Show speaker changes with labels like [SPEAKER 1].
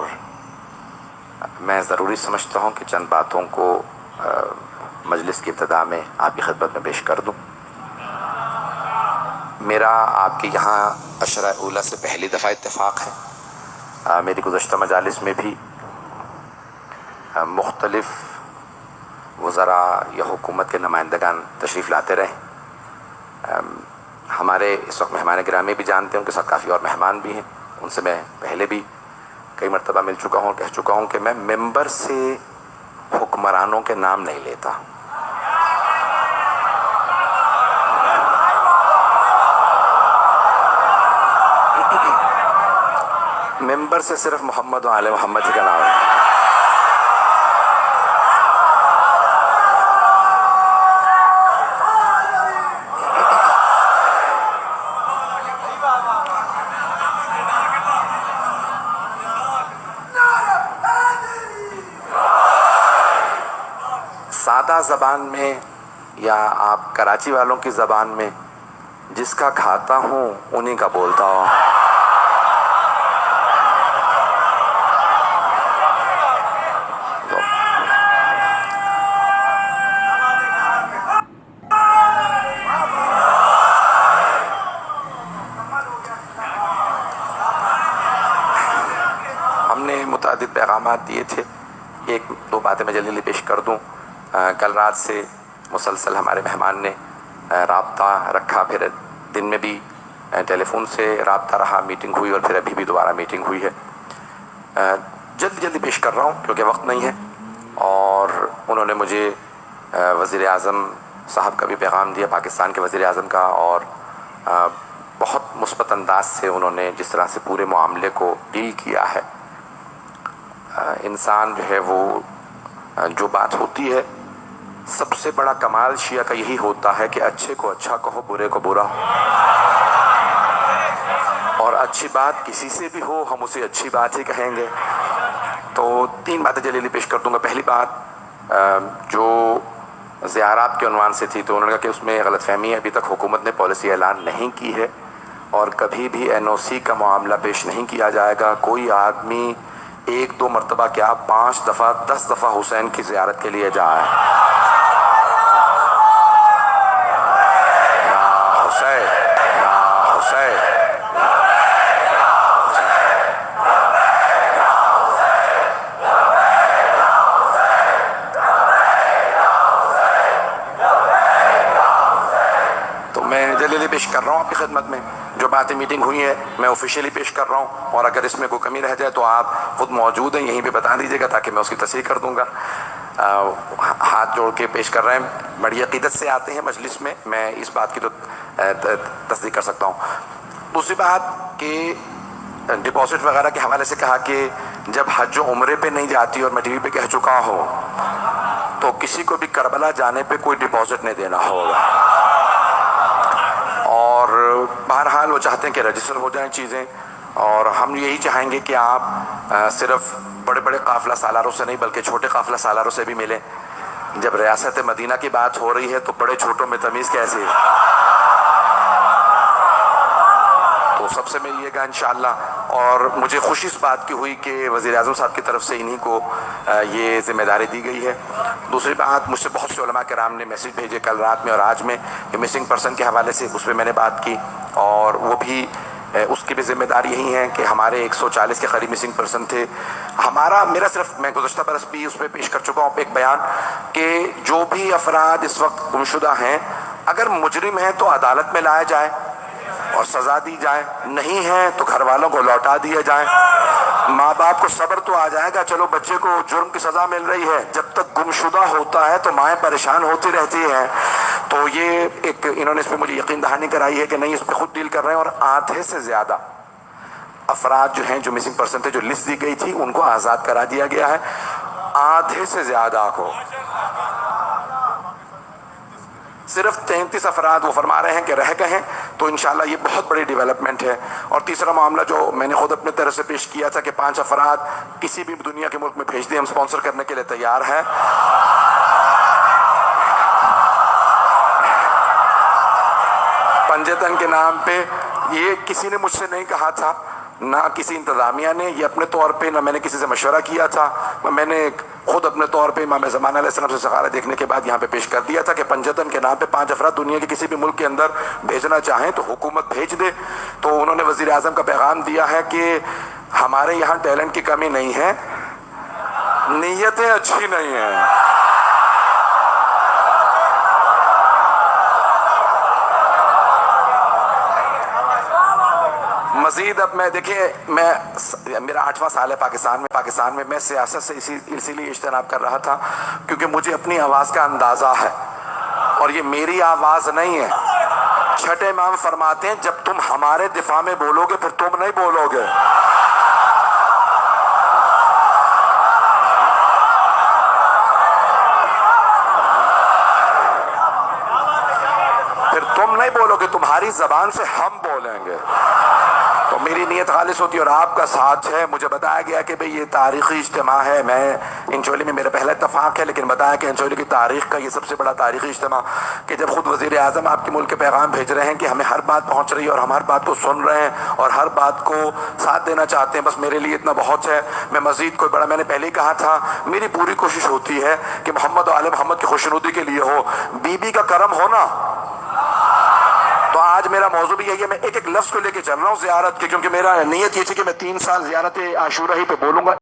[SPEAKER 1] اور میں ضروری سمجھتا ہوں کہ چند باتوں کو مجلس کی ابتدا میں آپ کی خدمت میں پیش کر دوں۔ میرا آپ کے یہاں عشرہ اولیٰ سے پہلی دفعہ اتفاق ہے۔ میری گزشتہ مجالس میں بھی مختلف وزراء یا حکومت کے نمائندگان تشریف لاتے رہے۔ ہمارے اس وقت مہمان گرامی بھی جانتے ہیں، ان کے ساتھ کافی اور مہمان بھی ہیں، ان سے میں پہلے بھی کئی مرتبہ مل چکا ہوں، کہہ چکا ہوں کہ میں ممبر سے حکمرانوں کے نام نہیں لیتا۔ ممبر سے صرف محمد و آل محمد ہی کا نام ہے۔ سادہ زبان میں یا آپ کراچی والوں کی زبان میں جس کا کھاتا ہوں انہی کا بولتا ہوں۔ ہم نے متعدد پیغامات دیے تھے، ایک دو باتیں میں جلدی پیش کر دوں۔ کل رات سے مسلسل ہمارے مہمان نے رابطہ رکھا، پھر دن میں بھی ٹیلی فون سے رابطہ رہا، میٹنگ ہوئی اور پھر ابھی بھی دوبارہ میٹنگ ہوئی ہے۔ جلدی پیش کر رہا ہوں کیونکہ وقت نہیں ہے، اور انہوں نے مجھے وزیر اعظم صاحب کا بھی پیغام دیا، پاکستان کے وزیر اعظم کا، اور بہت مثبت انداز سے انہوں نے جس طرح سے پورے معاملے کو ڈیل کیا ہے۔ انسان جو ہے وہ جو بات ہوتی ہے، سب سے بڑا کمال شیعہ کا یہی ہوتا ہے کہ اچھے کو اچھا کہو، برے کو برا، اور اچھی بات کسی سے بھی ہو ہم اسے اچھی بات ہی کہیں گے۔ تو تین باتیں جلدی پیش کر دوں گا۔ پہلی بات جو زیارات کے عنوان سے تھی، تو انہوں نے کہا کہ اس میں غلط فہمی ہے، ابھی تک حکومت نے پالیسی اعلان نہیں کی ہے اور کبھی بھی این او سی کا معاملہ پیش نہیں کیا جائے گا۔ کوئی آدمی ایک دو مرتبہ کیا 5 دفعہ 10 دفعہ حسین کی زیارت کے لیے جائے، یا حسین یا حسین، تو میں جلدی پیش کر رہا ہوں آپ کی خدمت میں۔ جو باتیں میٹنگ ہوئی ہیں میں آفیشیلی پیش کر رہا ہوں، اور اگر اس میں کوئی کمی رہ جائے تو آپ خود موجود ہیں یہیں پہ بتا دیجیے گا تاکہ میں اس کی تصحیح کر دوں گا۔ ہاتھ جوڑ کے پیش کر رہے ہیں، بڑی عقیدت سے آتے ہیں مجلس میں، میں اس بات کی تو تصدیق کر سکتا ہوں۔ دوسری بات کہ ڈپازٹ وغیرہ کے حوالے سے کہا کہ جب حج و عمرے پہ نہیں جاتی، اور میں ٹی وی پہ کہہ چکا ہوں، تو کسی کو بھی کربلا جانے پہ کوئی ڈپازٹ نہیں دینا ہوگا، اور بہرحال وہ چاہتے ہیں کہ رجسٹر ہو جائیں چیزیں، اور ہم یہی چاہیں گے کہ آپ صرف بڑے بڑے قافلہ سالاروں سے نہیں بلکہ چھوٹے قافلہ سالاروں سے بھی ملیں۔ جب ریاست مدینہ کی بات ہو رہی ہے تو بڑے چھوٹوں میں تمیز کیسے؟ تو سب سے ملیے گا انشاءاللہ۔ اور مجھے خوشی اس بات کی ہوئی کہ وزیر اعظم صاحب کی طرف سے انہی کو یہ ذمہ داری دی گئی ہے۔ دوسری بات، مجھ سے بہت سے علماء کرام نے میسیج بھیجے کل رات میں اور آج میں کہ مسنگ پرسن کے حوالے سے، اس پہ میں نے بات کی، اور وہ بھی اس کی بھی ذمہ داری یہی ہے کہ ہمارے 140 کے قریب مسنگ پرسن تھے۔ میرا صرف، میں گزشتہ برس بھی اس پہ پیش کر چکا ہوں ایک بیان کہ جو بھی افراد اس وقت گمشدہ ہیں، اگر مجرم ہیں تو عدالت میں لائے جائے اور سزا دی جائے، نہیں ہیں تو گھر والوں کو لوٹا دیے جائیں۔ ماں باپ کو صبر تو آ جائے گا، چلو بچے کو جرم کی سزا مل رہی ہے، جب تک گمشدہ ہوتا ہے تو مائیں پریشان ہوتی رہتی ہیں۔ تو یہ ایک انہوں نے اس پہ مجھے یقین دہانی کرائی ہے کہ نہیں، اس پہ خود ڈیل کر رہے ہیں، اور آدھے سے زیادہ افراد جو ہیں جو مسنگ پرسن تھے، جو لسٹ دی گئی تھی، ان کو آزاد کرا دیا گیا ہے، آدھے سے زیادہ کو۔ صرف 33 افراد وہ فرما رہے ہیں کہ رہ گئے ہیں، تو انشاءاللہ یہ بہت بڑی ڈیولپمنٹ ہے۔ اور تیسرا معاملہ جو میں نے خود اپنے طرف سے پیش کیا تھا کہ 5 افراد کسی بھی دنیا کے ملک میں بھیج دیں، ہم سپانسر کرنے کے لیے تیار ہیں۔ پنجتن کے نام پہ، یہ کسی نے مجھ سے نہیں کہا تھا، نہ کسی انتظامیہ نے یہ اپنے طور پہ، نہ میں نے کسی سے مشورہ کیا تھا، میں نے خود اپنے طور پہ امام زمانہ علیہ السلام سے استخارہ دیکھنے کے بعد یہاں پہ پیش کر دیا تھا کہ پنجتن کے نام پہ 5 افراد دنیا کے کسی بھی ملک کے اندر بھیجنا چاہیں تو حکومت بھیج دے۔ تو انہوں نے وزیر اعظم کا پیغام دیا ہے کہ ہمارے یہاں ٹیلنٹ کی کمی نہیں ہے، نیتیں اچھی نہیں ہیں۔ مزید اب میں دیکھیے، میرا 8واں سال ہے پاکستان میں میں سیاست سے اسی لیے اجتناب کر رہا تھا کیونکہ مجھے اپنی آواز کا اندازہ ہے اور یہ میری آواز نہیں ہے۔ چھٹے امام فرماتے ہیں جب تم ہمارے دفاع میں بولو گے پھر تم نہیں بولو گے، تمہاری زبان سے ہم بولیں گے۔ تو میری نیت خالص ہوتی ہے اور آپ کا ساتھ ہے۔ مجھے بتایا گیا کہ بھئی یہ تاریخی اجتماع ہے، میں انچولی میں میرا پہلا اتفاق ہے، لیکن بتایا کہ انچولی کی تاریخ کا یہ سب سے بڑا تاریخی اجتماع، کہ جب خود وزیر اعظم آپ کے ملک کے پیغام بھیج رہے ہیں کہ ہمیں ہر بات پہنچ رہی ہے اور ہم ہر بات کو سن رہے ہیں اور ہر بات کو ساتھ دینا چاہتے ہیں، بس میرے لیے اتنا بہت ہے۔ میں مزید کوئی بڑا، میں نے پہلے ہی کہا تھا، میری پوری کوشش ہوتی ہے کہ محمد و آل محمد کی خوشنودی کے لیے ہو، بی بی کا کرم ہو نا۔ تو آج میرا موضوع بھی یہی ہے، میں ایک ایک لفظ کو لے کے چل رہا ہوں زیارت کے، کیونکہ میرا نیت یہ تھی کہ میں 3 سال زیارت عاشورہ ہی پہ بولوں گا۔